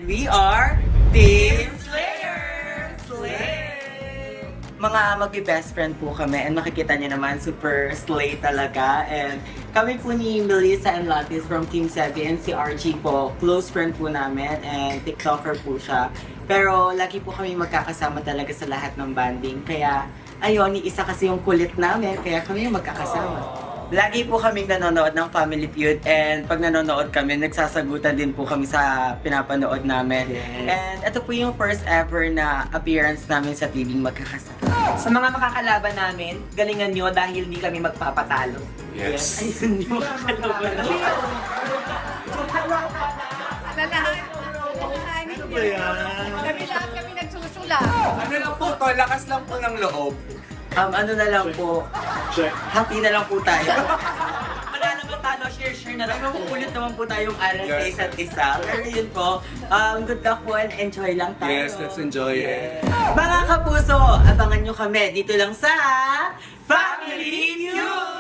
We are Team Slayer! Slay! Mga magbi-best friend po kami and makikita niyo naman super slay talaga. And kami po ni Melissa and Latis from Team Sevi and si Archie po, close friend po namin and TikToker po siya. Pero lagi po kami magkakasama talaga sa lahat ng banding. Kaya ayun, isa kasi yung kulit namin kaya kami yung magkakasama. Lagi po kaming nanonood ng Family Feud and pag nanonood kami, nagsasagutan din po kami sa pinapanood namin. Yes. And ito po yung first ever na appearance namin sa TV magkakasama. Sa mga makakalaban namin, galingan nyo dahil hindi kami magpapatalo. Yes. Ayun yung makakalaban. Ano ba yan? Kami lahat kami nagsusula. Ano lang po to? Lakas lang po ng loob. Ano na lang po, happy na lang po tayo. Manalo matalo, share na lang. Makukulit naman po tayong aral sa Yes. isa't isa. Pero yun po, good luck po and enjoy lang tayo. Yes, let's enjoy it. Mga kapuso, abangan nyo kami dito lang sa Family Feud!